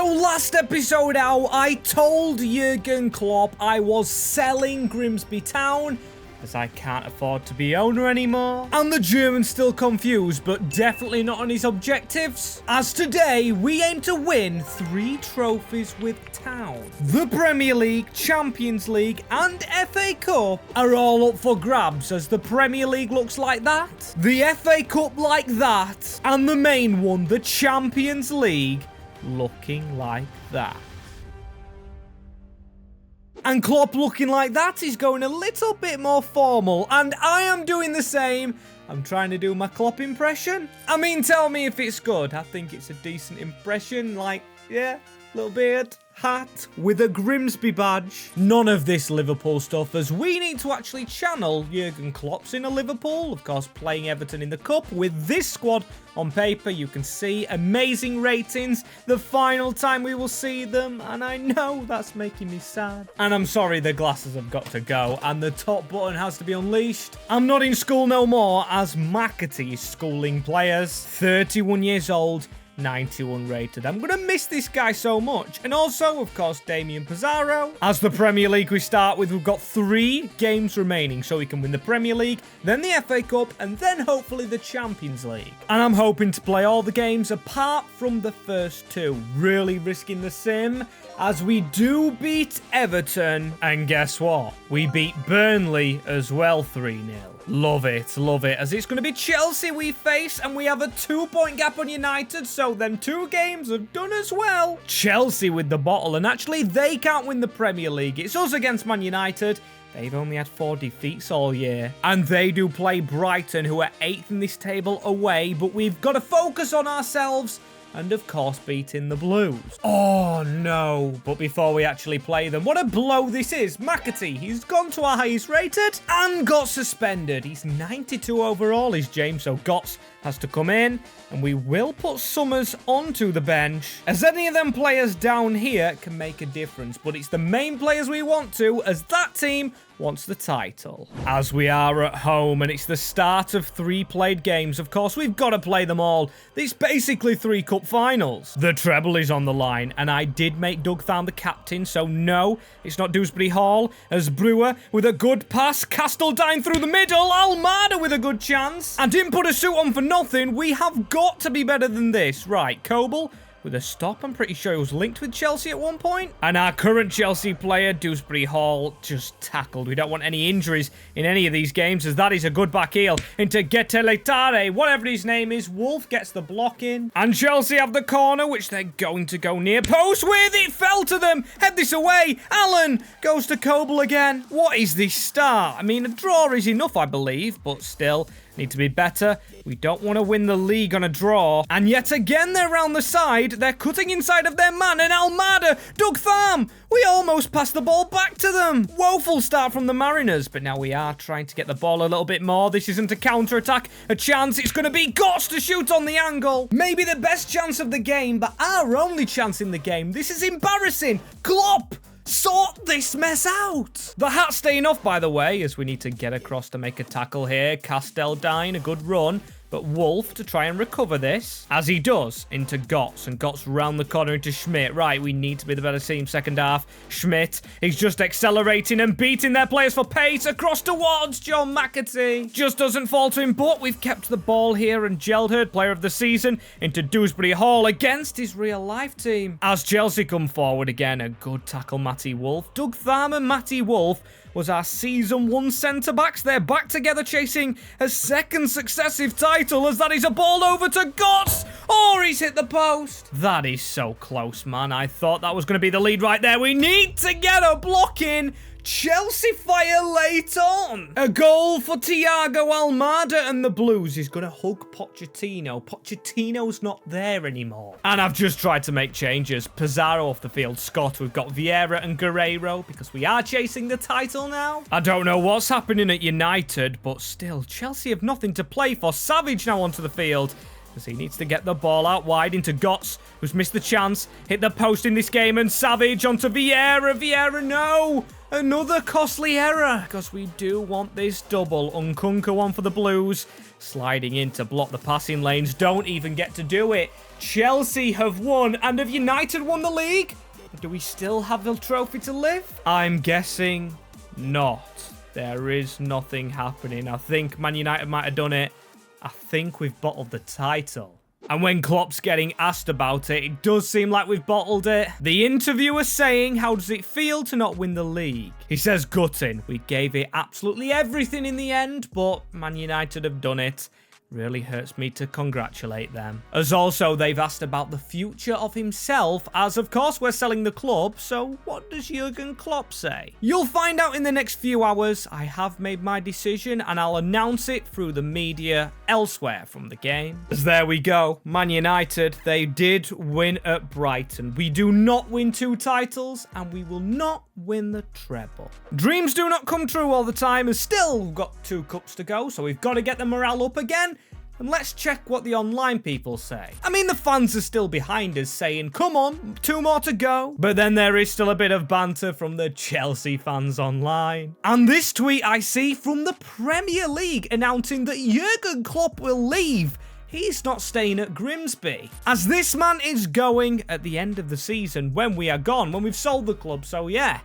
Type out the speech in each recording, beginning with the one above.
So last episode out, I told Jurgen Klopp I was selling Grimsby Town as I can't afford to be owner anymore. And the German's still confused, but definitely not on his objectives. As today, we aim to win 3 trophies with Town. The Premier League, Champions League, and FA Cup are all up for grabs, as the Premier League looks like that, the FA Cup like that, and the main one, the Champions League, looking like that. And Klopp looking like that is going a little bit more formal, and I am doing the same. I'm trying to do my Klopp impression. I mean, tell me if it's good. I think it's a decent impression, like, yeah, little beard, hat with a Grimsby badge. None of this Liverpool stuff, as we need to actually channel Jurgen Klopp's inner Liverpool, of course, playing Everton in the Cup with this squad. On paper, you can see amazing ratings, the final time we will see them, and I know that's making me sad. And I'm sorry, the glasses have got to go, and the top button has to be unleashed. I'm not in school no more, as McAtee is schooling players. 31 years old, 91 rated. I'm going to miss this guy so much. And also, of course, Damian Pizarro. As the Premier League we start with, we've got 3 games remaining, so we can win the Premier League, then the FA Cup, and then hopefully the Champions League. And I'm hoping to play all the games apart from the first 2. Really risking the sim, as we do beat Everton. And guess what? We beat Burnley as well, 3-0. Love it, as it's going to be Chelsea we face, and we have a 2-point gap on United, so them 2 games have done as well. Chelsea with the bottle, and actually they can't win the Premier League. It's us against Man United. They've only had 4 defeats all year. And they do play Brighton, who are 8th in this table, away, but we've got to focus on ourselves and, of course, beating the Blues. Oh, no. But before we actually play them, what a blow this is. McAtee, he's gone to our highest rated and got suspended. He's 92 overall, is James, so Gotts has to come in, and we will put Summers onto the bench, as any of them players down here can make a difference, but it's the main players we want to, as that team wants the title. As we are at home, and it's the start of 3 played games, of course, we've got to play them all. It's basically 3 cup finals. The treble is on the line, and I did make Doug Tharm the captain, so no, it's not Dewsbury Hall, as Brewer with a good pass, Castledine through the middle, Almada with a good chance. I didn't put a suit on for nothing. We have got to be better than this. Right, Coble with a stop. I'm pretty sure he was linked with Chelsea at one point. And our current Chelsea player, Dewsbury Hall, just tackled. We don't want any injuries in any of these games, as that is a good back heel into Geteletare, whatever his name is. Wolf gets the block in. And Chelsea have the corner, which they're going to go near post with. It fell to them. Head this away. Allen goes to Coble again. What is this start? I mean, a draw is enough, I believe, but still need to be better. We don't want to win the league on a draw. And yet again, they're round the side. They're cutting inside of their man. And Almada, Doug Tharm, we almost passed the ball back to them. Woeful start from the Mariners, but now we are trying to get the ball a little bit more. This isn't a counter-attack. A chance. It's going to be Gotts to shoot on the angle. Maybe the best chance of the game, but our only chance in the game. This is embarrassing. Klopp, sort this mess out. The hat's staying off, by the way, as we need to get across to make a tackle here. Castledine, a good run, but Wolf to try and recover this, as he does, into Gotts, and Gotts round the corner into Schmidt. Right, we need to be the better team second half. Schmidt, he's just accelerating and beating their players for pace across towards John McAtee. Just doesn't fall to him, but we've kept the ball here, and Gelderd, player of the season, into Dewsbury Hall against his real-life team. As Chelsea come forward again, a good tackle, Matty Wolf. Doug Tharm and Matty Wolf was our season 1 centre-backs. They're back together chasing a 2nd successive title, as that is a ball over to Gotts. Oh, he's hit the post. That is so close, man. I thought that was going to be the lead right there. We need to get a block in. Chelsea fire late on. A goal for Thiago Almada, and the Blues is going to hug Pochettino. Pochettino's not there anymore. And I've just tried to make changes. Pizarro off the field. Scott, we've got Vieira and Guerreiro, because we are chasing the title now. I don't know what's happening at United, but still, Chelsea have nothing to play for. Savage now onto the field, as he needs to get the ball out wide into Gotts, who's missed the chance. Hit the post in this game, and Savage onto Vieira. Vieira, no! Another costly error, because we do want this double. Nkunku on for the Blues. sliding in to block the passing lanes, don't even get to do it. Chelsea have won, and have United won the league? Or do we still have the trophy to live? I'm guessing not. There is nothing happening. I think Man United might have done it. I think we've bottled the title. And when Klopp's getting asked about it, it does seem like we've bottled it. The interviewer saying, how does it feel to not win the league? He says, gutting. We gave it absolutely everything in the end, but Man United have done it. Really hurts me to congratulate them. As also, they've asked about the future of himself, as of course we're selling the club, so what does Jurgen Klopp say? You'll find out in the next few hours. I have made my decision, and I'll announce it through the media elsewhere from the game. As there we go, Man United, they did win at Brighton. We do not win 2 titles, and we will not win the treble. Dreams do not come true all the time, and still we've got 2 cups to go, so we've got to get the morale up again. And let's check what the online people say. I mean, the fans are still behind us saying, come on, 2 more to go. But then there is still a bit of banter from the Chelsea fans online. And this tweet I see from the Premier League announcing that Jurgen Klopp will leave. He's not staying at Grimsby, as this man is going at the end of the season when we are gone, when we've sold the club. So yeah,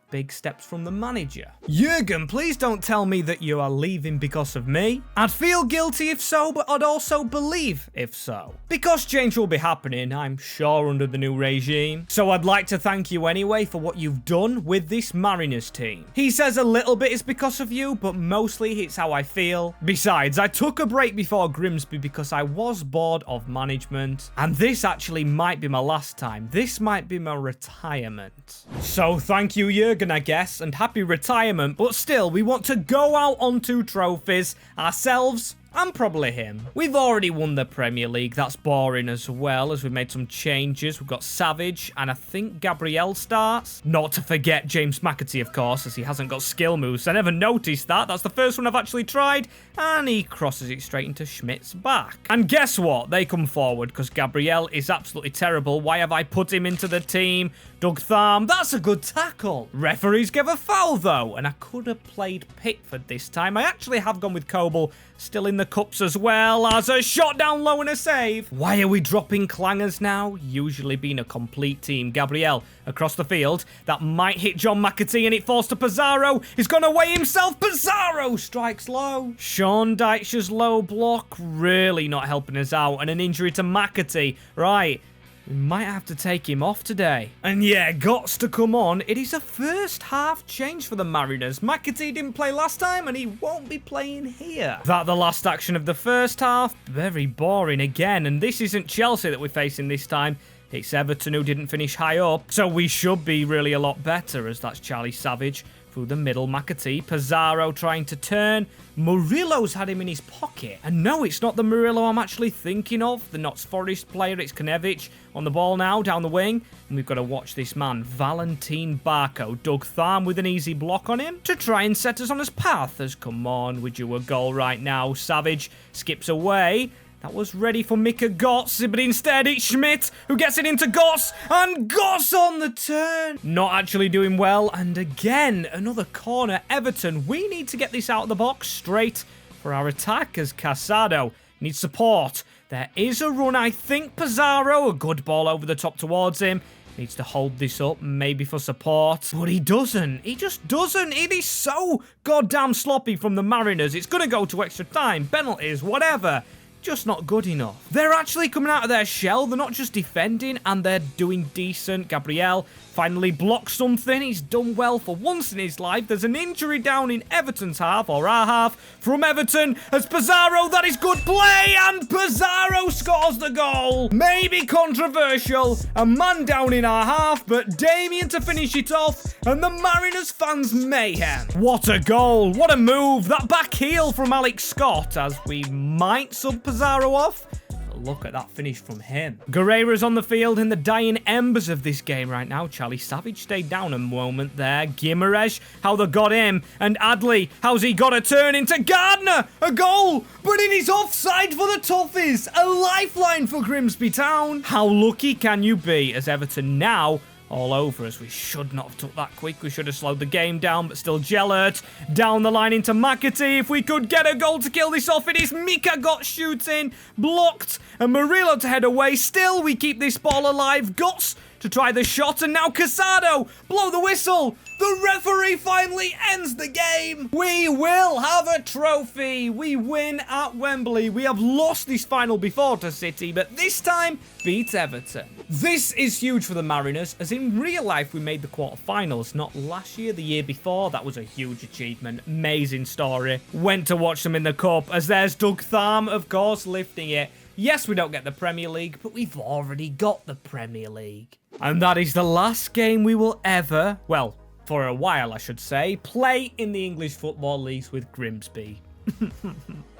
big steps from the manager. Jurgen, please don't tell me that you are leaving because of me. I'd feel guilty if so, but I'd also believe if so. Because change will be happening, I'm sure, under the new regime. So I'd like to thank you anyway for what you've done with this Mariners team. He says a little bit is because of you, but mostly it's how I feel. Besides, I took a break before Grimsby because I was bored of management. And this actually might be my last time. This might be my retirement. So thank you, Jurgen, I guess, and happy retirement, but still, we want to go out on 2 trophies ourselves and probably him. We've already won the Premier League. That's boring as well, as we've made some changes. We've got Savage, and I think Gabriel starts. Not to forget James McAtee, of course, as he hasn't got skill moves. I never noticed that. That's the first one I've actually tried, and he crosses it straight into Schmidt's back. And guess what? They come forward, because Gabriel is absolutely terrible. Why have I put him into the team? Doug Tharm, that's a good tackle. Referees give a foul, though, and I could have played Pickford this time. I actually have gone with Coble, still in the cups as well, as a shot down low and a save. Why are we dropping clangers now? Usually being a complete team. Gabriel across the field. That might hit John McAtee, and it falls to Pizarro. He's gone away himself. Pizarro strikes low. Sean Dyche's low block really not helping us out, and an injury to McAtee. Right. We might have to take him off today. And yeah, gots to come on. It is a first half change for the Mariners. McAtee didn't play last time, and he won't be playing here. That the last action of the first half. Very boring again. And this isn't Chelsea that we're facing this time. It's Everton, who didn't finish high up. So we should be really a lot better, as that's Charlie Savage through the middle. McAtee, Pizarro trying to turn. Murillo's had him in his pocket. And no, it's not the Murillo I'm actually thinking of. The Notts Forest player. It's Kanevich on the ball now, down the wing. And we've got to watch this man, Valentin Barco. Doug Tharm with an easy block on him to try and set us on his path. As come on, would you a goal right now? Savage skips away. That was ready for Mika Götze, but instead it's Schmidt who gets it into Götze, and Götze on the turn. Not actually doing well, and again, another corner. Everton, we need to get this out of the box straight for our attack, as Casado needs support. There is a run, I think. Pizarro, a good ball over the top towards him. Needs to hold this up, maybe for support. But he doesn't. He just doesn't. It is so goddamn sloppy from the Mariners. It's going to go to extra time, penalties, whatever. Just not good enough. They're actually coming out of their shell. They're not just defending, and they're doing decent. Gabriel finally blocks something. He's done well for once in his life. There's an injury down in Everton's half, or our half, from Everton as Pizarro. That is good play, and Pizarro scores the goal. Maybe controversial. A man down in our half, but Damien to finish it off, and the Mariners fans mayhem. What a goal. What a move. That back heel from Alex Scott, as we might sub Pizarro off. Look at that finish from him. Guerrero's on the field in the dying embers of this game right now. Charlie Savage stayed down a moment there. Guimaraes, how they got him. And Adley, how's he got a turn into Gardner? A goal, but it is offside for the Toffees. A lifeline for Grimsby Town. How lucky can you be, as Everton now all over us. We should not have took that quick. We should have slowed the game down, but still Gellert down the line into McAtee. If we could get a goal to kill this off, it is Mika got shooting, blocked, and Murillo to head away. Still, we keep this ball alive. Gots to try the shot, and now Casado, blow the whistle. The referee finally ends the game. We will have a trophy. We win at Wembley. We have lost this final before to City, but this time beat Everton. This is huge for the Mariners, as in real life we made the quarterfinals, not last year, the year before. That was a huge achievement. Amazing story. Went to watch them in the cup, as there's Doug Tharm, of course, lifting it. Yes, we don't get the Premier League, but we've already got the Premier League. And that is the last game we will ever, well, for a while I should say, play in the English football leagues with Grimsby.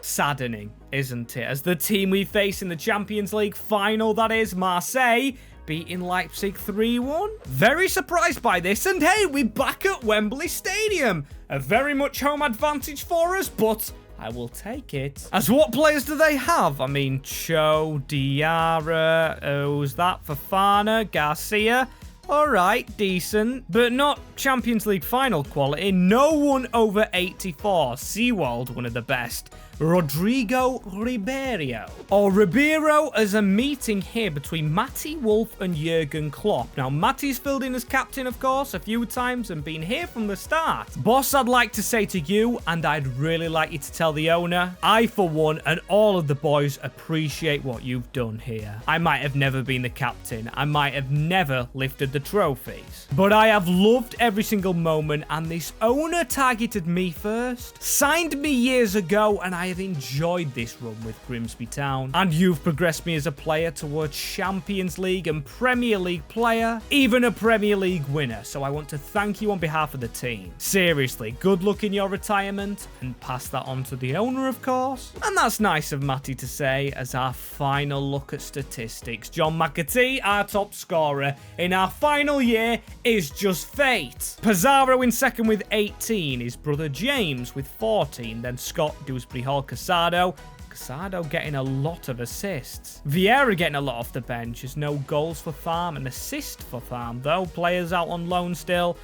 Saddening, isn't it? As the team we face in the Champions League final, that is, Marseille, beating Leipzig 3-1. Very surprised by this, and hey, we're back at Wembley Stadium. A very much home advantage for us, but I will take it. As what players do they have? I mean, Cho, Diarra, who's that? Fofana, Garcia. All right, decent, but not Champions League final quality. No one over 84. Seawald, one of the best. Rodrigo Ribeiro. Or Ribeiro, as a meeting here between Matty Wolf and Jurgen Klopp. Now, Matty's filled in as captain, of course, a few times and been here from the start. Boss, I'd like to say to you, and I'd really like you to tell the owner, I, for one, and all of the boys appreciate what you've done here. I might have never been the captain. I might have never lifted the trophies. But I have loved every single moment, and this owner targeted me first, signed me years ago, and I have enjoyed this run with Grimsby Town. And you've progressed me as a player towards Champions League and Premier League player, even a Premier League winner. So I want to thank you on behalf of the team. Seriously, good luck in your retirement, and pass that on to the owner, of course. And that's nice of Matty to say. As our final look at statistics, John McAtee, our top scorer in our final year, is just fate. Pizarro in second with 18, his brother James with 14, then Scott, Dewsbury Hall, Casado getting a lot of assists. Vieira getting a lot off the bench. There's no goals for Farm, an assist for Farm though. Players out on loan still.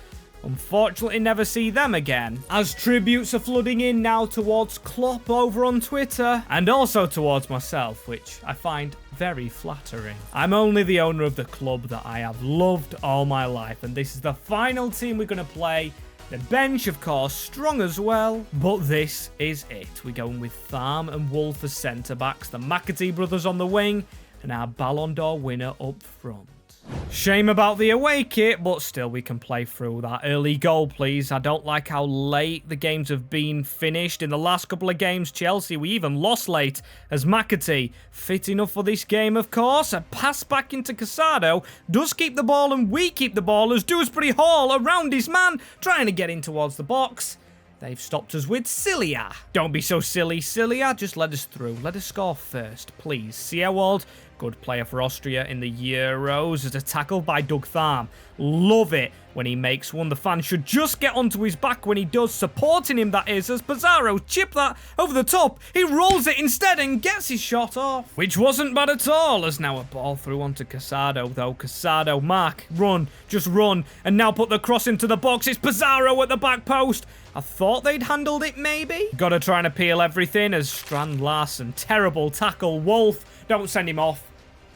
Unfortunately, never see them again. As tributes are flooding in now towards Klopp over on Twitter, and also towards myself, which I find very flattering. I'm only the owner of the club that I have loved all my life, and this is the final team we're going to play. The bench, of course, strong as well, but this is it. We're going with Tharm and Wolf as centre-backs, the McAtee brothers on the wing, and our Ballon d'Or winner up front. Shame about the away kit, but still we can play through that. Early goal, please. I don't like how late the games have been finished. In the last couple of games, Chelsea, we even lost late as McAtee. Fit enough for this game, of course. A pass back into Casado. Does keep the ball, and we keep the ball as Dewsbury Hall around his man, trying to get in towards the box. They've stopped us with Cilia. Don't be so silly, Cilia. Just let us through. Let us score first, please. Seawald, good player for Austria in the Euros, as a tackle by Doug Tharm. Love it when he makes one. The fan should just get onto his back when he does, supporting him, that is, as Pizarro chip that over the top. He rolls it instead and gets his shot off, which wasn't bad at all, as now a ball through onto Casado, though. Casado, mark, run, just run, and now put the cross into the box. It's Pizarro at the back post. I thought they'd handled it, maybe. Gotta try and appeal everything as Strand Larsen. Terrible tackle. Wolf, don't send him off.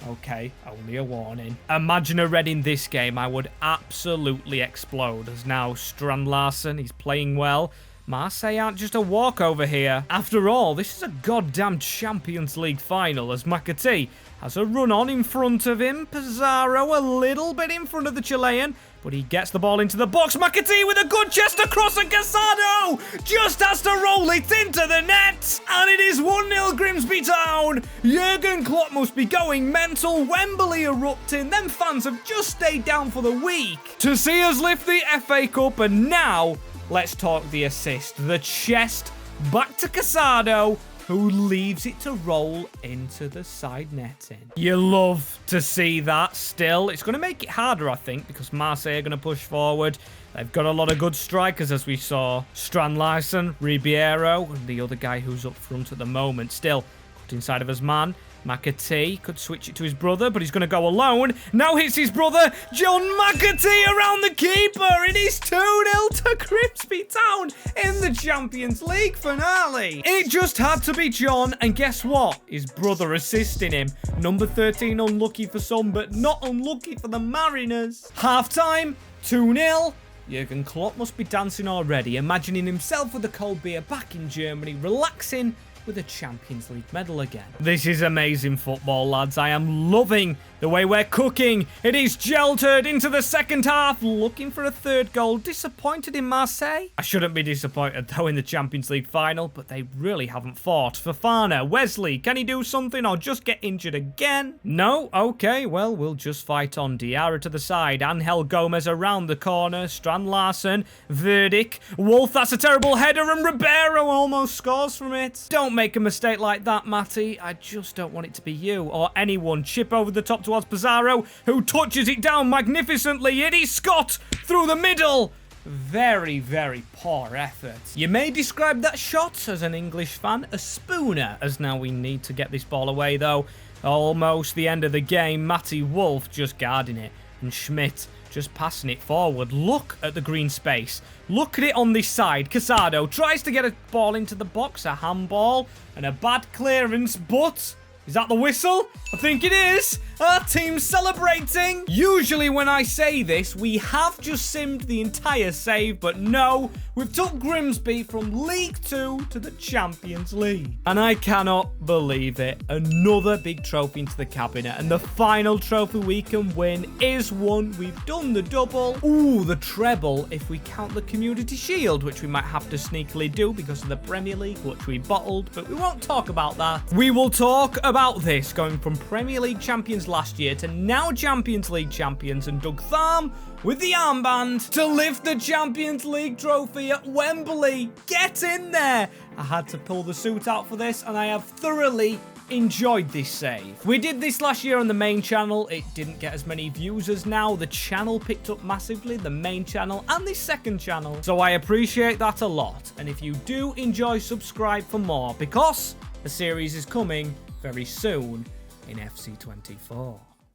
Okay, only a warning. Imagine a red in this game. I would absolutely explode. As now Strand Larsen, he's playing well. Marseille aren't just a walkover here. After all, this is a goddamn Champions League final, as McAtee has a run on in front of him. Pizarro a little bit in front of the Chilean, but he gets the ball into the box. McAtee with a good chest across, and Casado just has to roll it into the net. And it is 1-0 Grimsby Town. Jurgen Klopp must be going mental. Wembley erupting. Them fans have just stayed down for the week to see us lift the FA Cup. And now, let's talk the assist. The chest back to Casado, who leaves it to roll into the side netting. You love to see that still. It's going to make it harder, I think, because Marseille are going to push forward. They've got a lot of good strikers, as we saw. Strand Larsen, Ribeiro, and the other guy who's up front at the moment. Still, put inside of his man. McAtee could switch it to his brother, but he's going to go alone. Now hits his brother, John McAtee, around the keeper. It is 2-0 to Grimsby Town in the Champions League finale. It just had to be John, and guess what? His brother assisting him. Number 13 unlucky for some, but not unlucky for the Mariners. Half-time, 2-0. Jurgen Klopp must be dancing already, imagining himself with a cold beer back in Germany, relaxing with a Champions League medal again. This is amazing football, lads. I am loving the way we're cooking. It is Geltered into the second half, looking for a third goal. Disappointed in Marseille? I shouldn't be disappointed, though, in the Champions League final, but they really haven't fought. Fofana, Wesley, can he do something or just get injured again? No? Okay, well, we'll just fight on. Diarra to the side, Angel Gomez around the corner, Strand Larsen, Verdick, Wolf, that's a terrible header, and Ribeiro almost scores from it. Don't make a mistake like that, Matty. I just don't want it to be you or anyone. Chip over the top towards Pizarro, who touches it down magnificently. It is Scott through the middle. Very, very poor effort. You may describe that shot, as an English fan, a spooner, as now we need to get this ball away, though. Almost the end of the game. Matty Wolf just guarding it, and Schmidt just passing it forward. Look at the green space. Look at it on this side. Casado tries to get a ball into the box, a handball, and a bad clearance, but is that the whistle? I think it is. Our team's celebrating. Usually when I say this, we have just simmed the entire save, but no, we've took Grimsby from League 2 to the Champions League. And I cannot believe it. Another big trophy into the cabinet, and the final trophy we can win is one. We've done the double. Ooh, the treble if we count the Community Shield, which we might have to sneakily do because of the Premier League, which we bottled, but we won't talk about that. We will talk about this, going from Premier League champions last year to now Champions League champions, and Doug Tharm with the armband to lift the Champions League trophy at Wembley. Get in there. I had to pull the suit out for this, and I have thoroughly enjoyed this save. We did this last year on the main channel. It didn't get as many views as now. The channel picked up massively, the main channel and the second channel. So I appreciate that a lot. And if you do enjoy, subscribe for more, because the series is coming very soon in FC24.